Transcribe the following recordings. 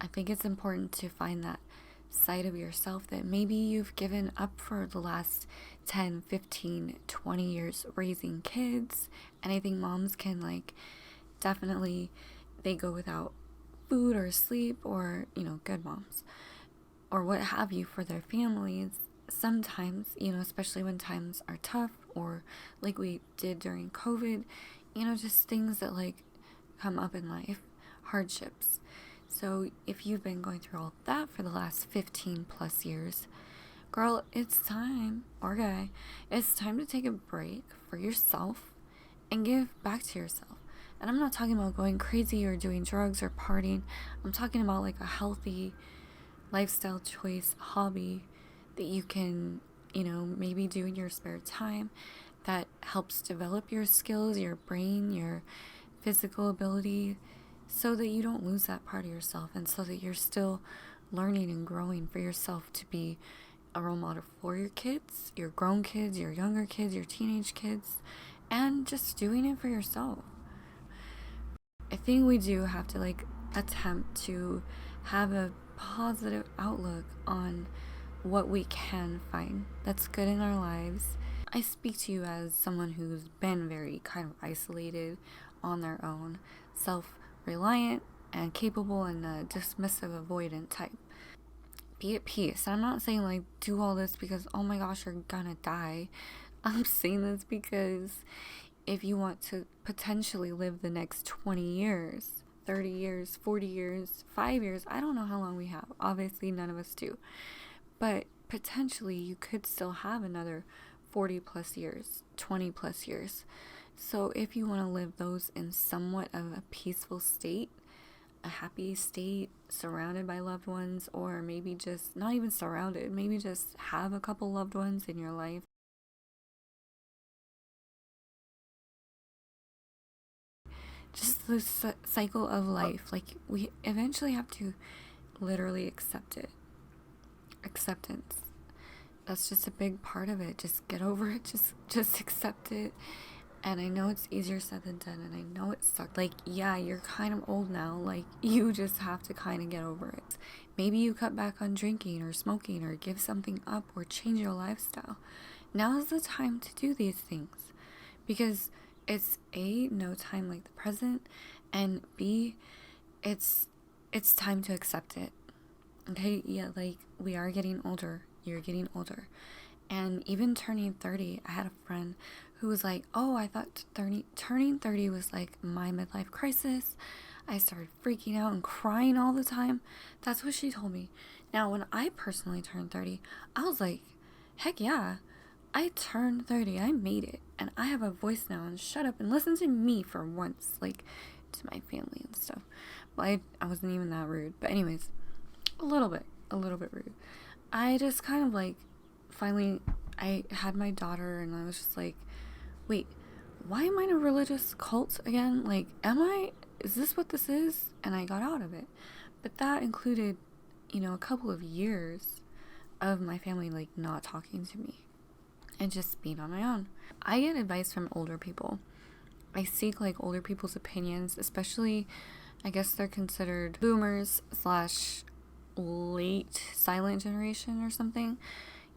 I think it's important to find that side of yourself that maybe you've given up for the last 10, 15, 20 years raising kids. And I think moms can, like, definitely, they go without food or sleep, or, good moms or what have you for their families. Sometimes, especially when times are tough, or like we did during COVID, just things that like come up in life, hardships. So if you've been going through all that for the last 15 plus years, girl, it's time, or guy, it's time to take a break for yourself and give back to yourself. And I'm not talking about going crazy or doing drugs or partying. I'm talking about like a healthy lifestyle choice, hobby that you can, maybe do in your spare time that helps develop your skills, your brain, your physical ability, so that you don't lose that part of yourself, and so that you're still learning and growing for yourself to be a role model for your kids, your grown kids, your younger kids, your teenage kids, and just doing it for yourself. I think we do have to like attempt to have a positive outlook on what we can find that's good in our lives. I speak to you as someone who's been very kind of isolated on their own, self reliant and capable, and a dismissive avoidant type. Be at peace. I'm not saying like do all this because oh my gosh, you're gonna die. I'm saying this because if you want to potentially live the next 20 years, 30 years, 40 years, 5 years, I don't know how long we have. Obviously, none of us do. But potentially, you could still have another 40 plus years, 20 plus years. So if you want to live those in somewhat of a peaceful state, a happy state, surrounded by loved ones, or maybe just not even surrounded, maybe just have a couple loved ones in your life. Just the cycle of life. Like, we eventually have to literally accept it. Acceptance. That's just a big part of it. Just get over it. Just accept it. And I know it's easier said than done, and I know it sucks. Like, yeah, you're kind of old now. Like, you just have to kind of get over it. Maybe you cut back on drinking or smoking, or give something up, or change your lifestyle. Now is the time to do these things, because it's A, no time like the present, and B, it's time to accept it. Okay, yeah, like, we are getting older. You're getting older. And even turning 30, I had a friend who was like, oh, I thought turning 30 was like my midlife crisis. I started freaking out and crying all the time. That's what she told me. Now, when I personally turned 30, I was like, heck yeah, I turned 30. I made it. And I have a voice now, and shut up and listen to me for once, like, to my family and stuff. Well, I wasn't even that rude. But anyways, a little bit rude. I just kind of like, finally, I had my daughter, and I was just like, wait, why am I in a religious cult again? Like, is this what this is? And I got out of it. But that included, a couple of years of my family, like, not talking to me and just being on my own. I get advice from older people. I seek, like, older people's opinions, especially, I guess they're considered boomers slash late silent generation or something.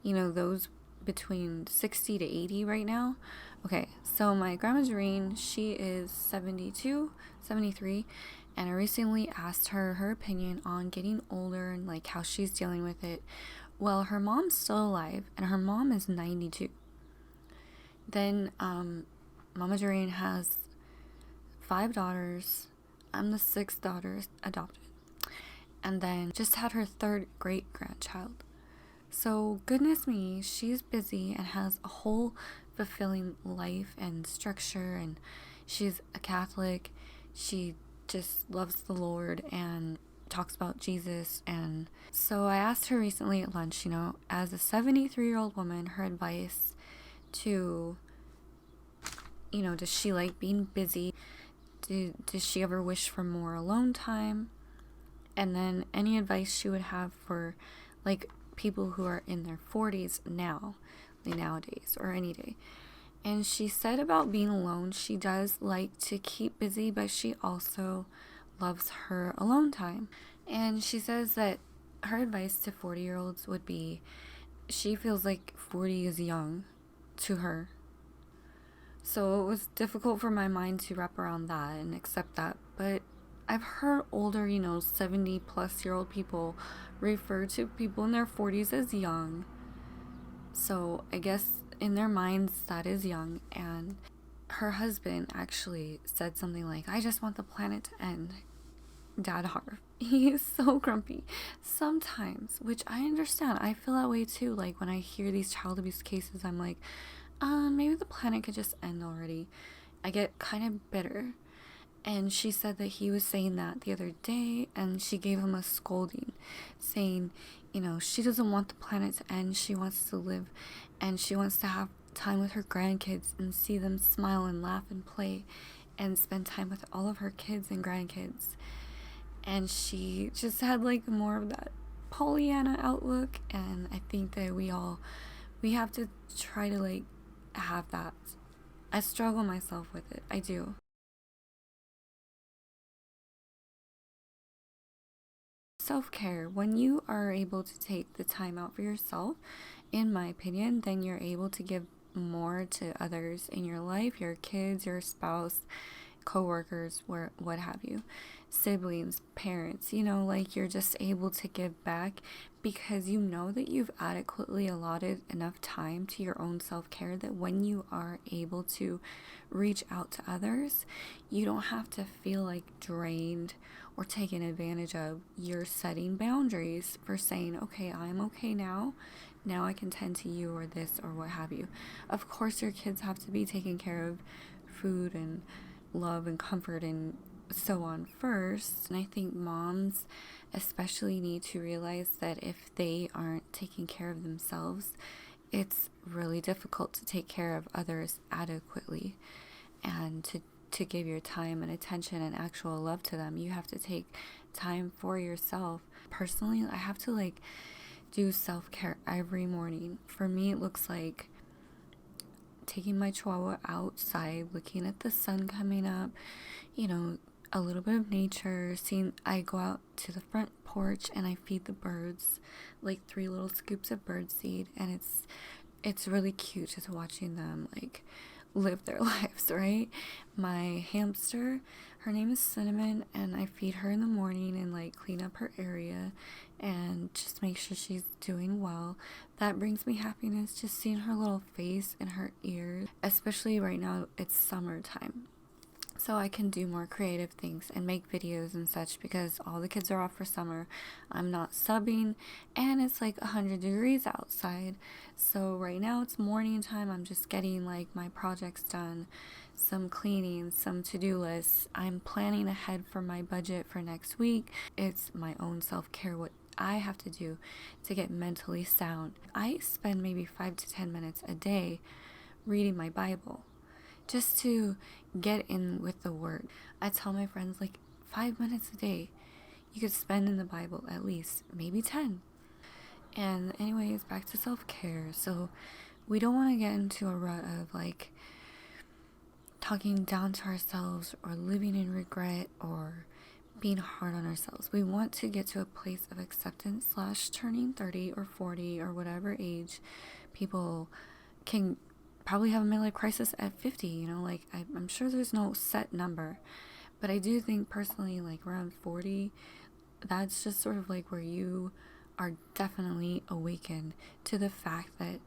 Those between 60 to 80 right now. Okay, so my grandma Jareen, she is 72, 73, and I recently asked her opinion on getting older and like how she's dealing with it. Well, her mom's still alive, and her mom is 92. Then Mama Jareen has 5 daughters. I'm the 6th daughter adopted. And then just had her 3rd great grandchild. So, goodness me, she's busy and has a whole fulfilling life and structure, and she's a Catholic. She just loves the Lord and talks about Jesus. And so I asked her recently at lunch, as a 73-year-old woman, her advice to, does she like being busy? Does she ever wish for more alone time? And then any advice she would have for, like, people who are in their 40s now, like nowadays, or any day. And she said about being alone, she does like to keep busy, but she also loves her alone time. And she says that her advice to 40-year-olds would be, she feels like 40 is young to her. So it was difficult for my mind to wrap around that and accept that. But I've heard older, 70 plus year old people refer to people in their 40s as young. So I guess in their minds, that is young. And her husband actually said something like, I just want the planet to end. Dad Harv. He is so grumpy sometimes, which I understand. I feel that way too. Like when I hear these child abuse cases, I'm like, maybe the planet could just end already. I get kind of bitter. And she said that he was saying that the other day, and she gave him a scolding, saying, she doesn't want the planet to end. She wants to live, and she wants to have time with her grandkids and see them smile and laugh and play and spend time with all of her kids and grandkids. And she just had like more of that Pollyanna outlook, and I think that we have to try to like have that. I struggle myself with it. I do. Self-care, when you are able to take the time out for yourself, in my opinion, then you're able to give more to others in your life, your kids, your spouse, coworkers, what have you, siblings, parents, like you're just able to give back because you know that you've adequately allotted enough time to your own self-care, that when you are able to reach out to others, you don't have to feel like drained or taken advantage of. You're setting boundaries for saying, okay, I'm okay now. Now I can tend to you or this or what have you. Of course, your kids have to be taken care of, food and love and comfort and so on first. And I think moms especially need to realize that if they aren't taking care of themselves, it's really difficult to take care of others adequately, and to give your time and attention and actual love to them. You have to take time for yourself. Personally, I have to like do self-care every morning. For me, it looks like taking my chihuahua outside, looking at the sun coming up, a little bit of nature, I go out to the front porch and I feed the birds like 3 little scoops of bird seed, and it's really cute just watching them like live their lives, right? My hamster, her name is Cinnamon, and I feed her in the morning and like clean up her area and just make sure she's doing well. That brings me happiness, just seeing her little face and her ears, especially right now it's summertime. So I can do more creative things and make videos and such because all the kids are off for summer. I'm not subbing, and it's like 100 degrees outside. So right now it's morning time. I'm just getting like my projects done, some cleaning, some to-do lists. I'm planning ahead for my budget for next week. It's my own self-care, what I have to do to get mentally sound. I spend maybe 5 to 10 minutes a day reading my Bible, just to get in with the word. I tell my friends like 5 minutes a day you could spend in the Bible, at least maybe 10. And anyways, back to self-care. So we don't want to get into a rut of like talking down to ourselves or living in regret or being hard on ourselves. We want to get to a place of acceptance / turning 30 or 40 or whatever age. People can probably have a midlife crisis at 50, like I'm sure there's no set number, but I do think personally like around 40, that's just sort of like where you are definitely awakened to the fact that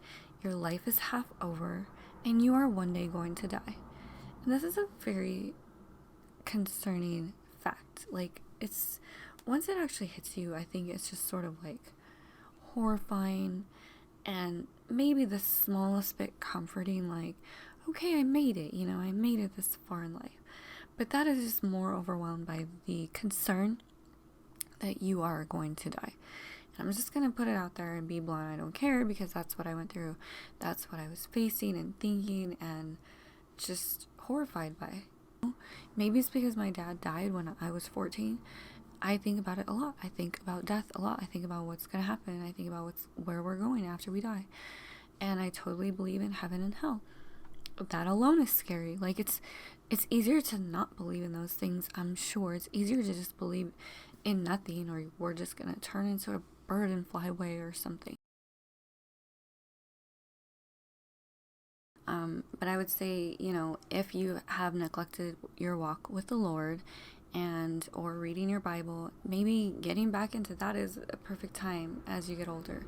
your life is half over and you are one day going to die. And this is a very concerning fact. Like, it's, once it actually hits you, I think it's just sort of like horrifying and maybe the smallest bit comforting, like, okay, I made it, I made it this far in life. But that is just more overwhelmed by the concern that you are going to die. And I'm just going to put it out there and be blunt. I don't care, because that's what I went through. That's what I was facing and thinking and just horrified by. Maybe it's because my dad died when I was 14. I think about it a lot. I think about death a lot. I think about what's going to happen. I think about where we're going after we die. And I totally believe in heaven and hell. That alone is scary. Like, it's easier to not believe in those things, I'm sure. It's easier to just believe in nothing, or we're just gonna turn into a bird and fly away or something. But I would say, if you have neglected your walk with the Lord and or reading your Bible, maybe getting back into that is a perfect time as you get older.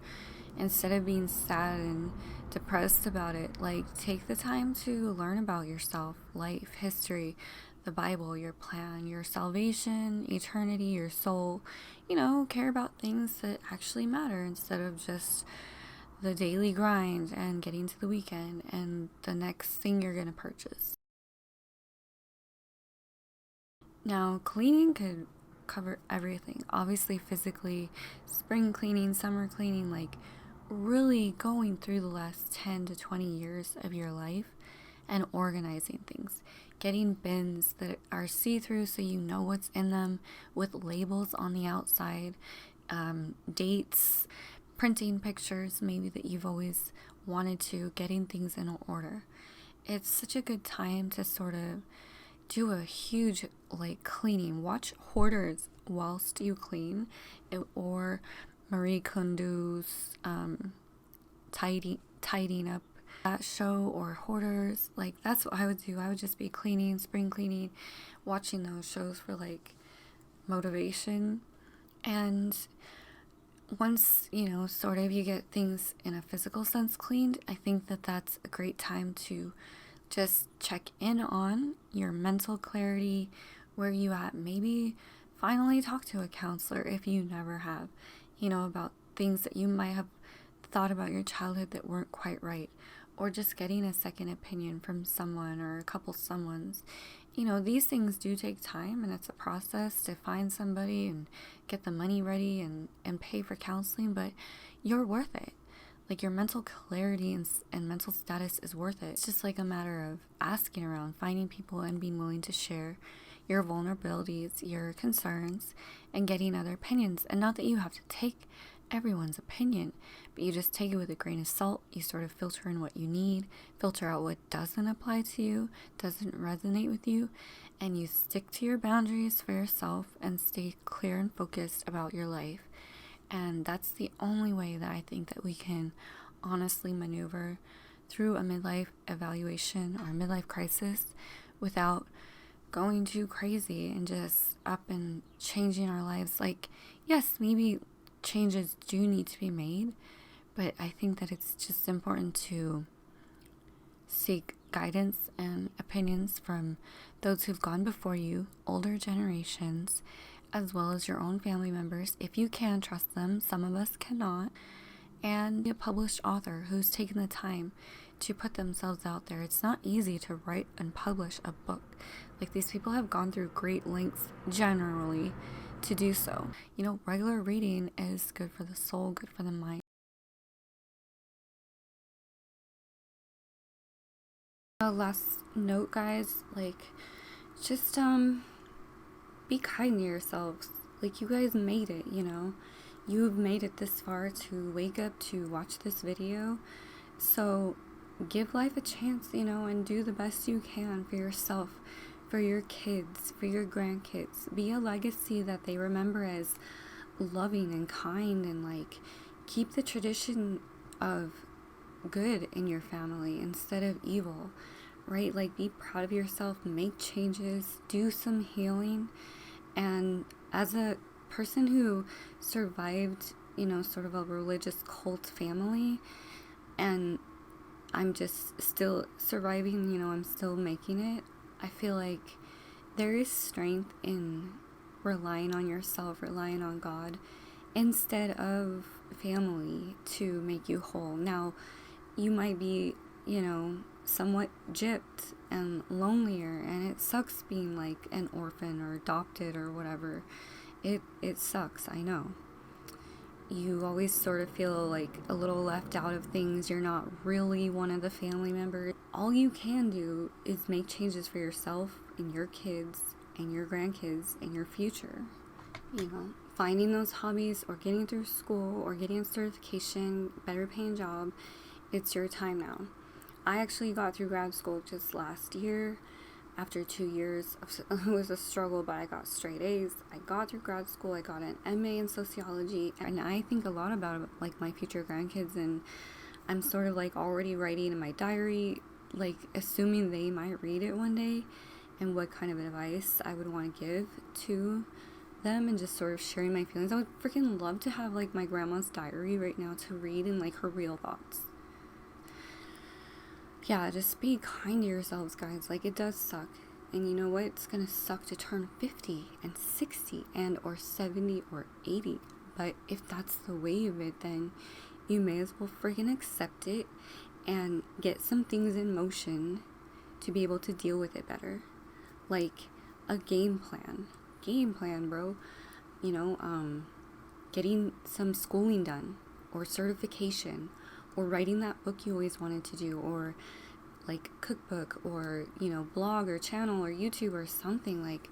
Instead of being sad and depressed about it, like, take the time to learn about yourself, life, history, the Bible, your plan, your salvation, eternity, your soul. Care about things that actually matter instead of just the daily grind and getting to the weekend and the next thing you're going to purchase. Now, cleaning could cover everything. Obviously, physically, spring cleaning, summer cleaning, like really going through the last 10 to 20 years of your life and organizing things. Getting bins that are see-through so you know what's in them, with labels on the outside, dates, printing pictures maybe that you've always wanted to, getting things in order. It's such a good time to sort of do a huge cleaning. Watch Hoarders whilst you clean, or Marie Kondo's tidying up, that show, or Hoarders. That's what I would do. I would just be cleaning, spring cleaning, watching those shows for motivation. And once sort of you get things in a physical sense cleaned, I think that that's a great time to just check in on your mental clarity, where you at. Maybe finally talk to a counselor if you never have, about things that you might have thought about your childhood that weren't quite right, or just getting a second opinion from someone or a couple someones. These things do take time, and it's a process to find somebody and get the money ready and pay for counseling, but you're worth it. Your mental clarity and mental status is worth it. It's just a matter of asking around, finding people, and being willing to share your vulnerabilities, your concerns, and getting other opinions. And not that you have to take everyone's opinion, but you just take it with a grain of salt. You sort of filter in what you need, filter out what doesn't apply to you, doesn't resonate with you, and you stick to your boundaries for yourself and stay clear and focused about your life. And that's the only way that I think that we can honestly maneuver through a midlife evaluation or midlife crisis without going too crazy and just up and changing our lives. Yes, maybe changes do need to be made, but I think that it's just important to seek guidance and opinions from those who've gone before you, older generations, as well as your own family members, if you can trust them. Some of us cannot. And a published author who's taken the time to put themselves out there. It's not easy to write and publish a book. These people have gone through great lengths generally to do so. Regular reading is good for the soul, good for the mind. Last note, guys, just be kind to yourselves. You guys made it, you've made it this far to wake up to watch this video. So give life a chance, and do the best you can for yourself, for your kids, for your grandkids. Be a legacy that they remember as loving and kind, and keep the tradition of good in your family instead of evil, right? Be proud of yourself, make changes, do some healing. And as a person who survived, sort of a religious cult family, and I'm just still surviving, I'm still making it, I feel like there is strength in relying on yourself, relying on God, instead of family to make you whole. Now, you might be, somewhat gypped and lonelier, and it sucks being an orphan or adopted or whatever. It sucks, I know. You always sort of feel a little left out of things. You're not really one of the family members. All you can do is make changes for yourself and your kids and your grandkids and your future. Finding those hobbies, or getting through school, or getting a certification, better paying job. It's your time now. I actually got through grad school just last year, after 2 years, it was a struggle, but I got straight A's. I got through grad school. I got an MA in sociology, and I think a lot about like my future grandkids, and I'm sort of like already writing in my diary, like assuming they might read it one day, and what kind of advice I would want to give to them, and just sort of sharing my feelings. I would freaking love to have like my grandma's diary right now to read, and like her real thoughts. Yeah, just be kind to yourselves, guys. Like, it does suck. And you know what? It's gonna suck to turn 50 and 60 and or 70 or 80. But if that's the way of it, then you may as well freaking accept it and get some things in motion to be able to deal with it better. Like a game plan. Game plan, bro. You know, getting some schooling done or certification, or writing that book you always wanted to do, or like cookbook, or, you know, blog or channel or YouTube or something, like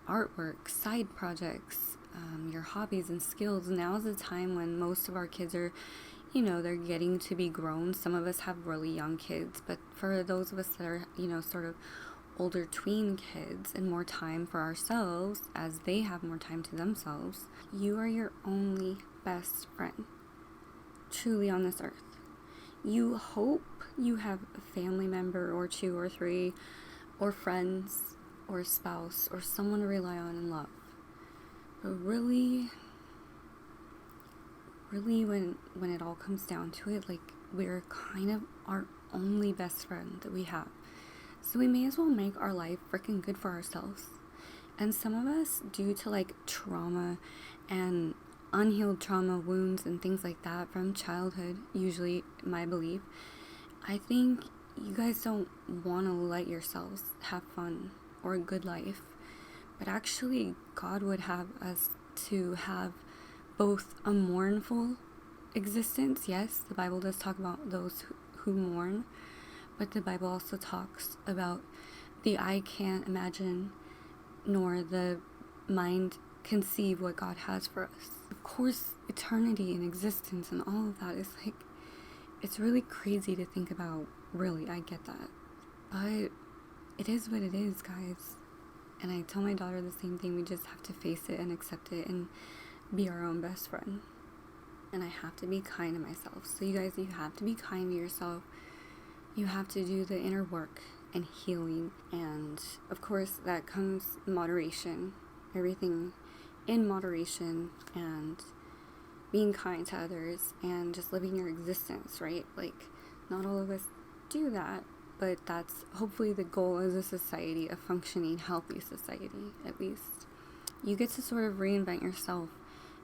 artwork, side projects, your hobbies and skills. Now is the time when most of our kids are, you know, they're getting to be grown. Some of us have really young kids, but for those of us that are, you know, sort of older tween kids and more time for ourselves as they have more time to themselves, you are your only best friend truly on this earth. You hope you have a family member or 2 or 3 or friends or a spouse or someone to rely on and love. But really when it all comes down to it, like, we're kind of our only best friend that we have. So we may as well make our life freaking good for ourselves. And some of us, due to like trauma and unhealed trauma, wounds and things like that from childhood, usually my belief, I think you guys don't want to let yourselves have fun or a good life. But actually, God would have us to have both a mournful existence. Yes, the Bible does talk about those who mourn, but the Bible also talks about the eye can't imagine nor the mind conceive what God has for us. Of course, eternity and existence and all of that is like, it's really crazy to think about. Really, I get that. But it is what it is, guys. And I tell my daughter the same thing. We just have to face it and accept it and be our own best friend. And I have to be kind to myself. So you guys, you have to be kind to yourself. You have to do the inner work and healing. And of course, that comes moderation. Everything in moderation, and being kind to others, and just living your existence, right? Like, not all of us do that, but that's hopefully the goal as a society, a functioning, healthy society, at least. You get to sort of reinvent yourself,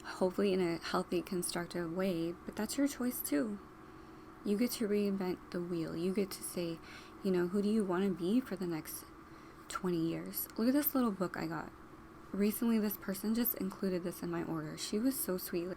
hopefully in a healthy, constructive way, but that's your choice too. You get to reinvent the wheel. You get to say, you know, who do you want to be for the next 20 years? Look at this little book I got. Recently, this person just included this in my order. She was so sweet.